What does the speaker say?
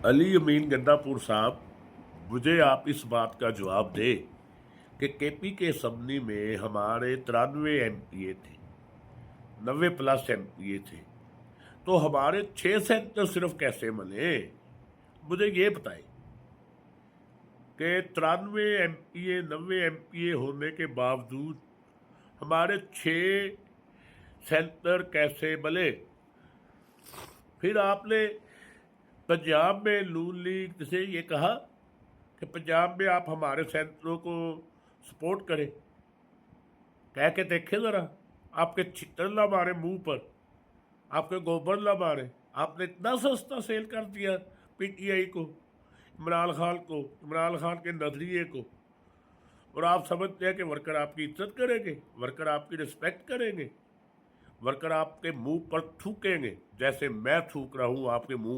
अली अमीन गंडापुर साहब, मुझे आप इस बात का जवाब दें कि केपी के असम्बली में हमारे 93 MPA थे, 90+ MPA थे, तो हमारे 6 सेनेटर सिर्फ कैसे बने? मुझे ये बताएं कि 93 MPA 90 MPA होने के बावजूद हमारे 6 सेनेटर कैसे बने? फिर आपने पंजाब में नून लीग से ये कहा कि पंजाब में आप हमारे सेनेटरों को सपोर्ट करें। कह के देखे ज़रा, आपके छिट्टर ना मारे मुंह पर, आपके गोबर ना मारे। आपने इतना सस्ता सेल कर दिया PTI को, इमरान खान के नजरिए को, और आप समझते हैं कि वर्कर आपकी इज्जत करेंगे, वर्कर आपकी रिस्पेक्ट करेंगे, वर्कर आपके मुंह पर थूकेंगे जैसे मैं थूक रहा हूं आपके मुंह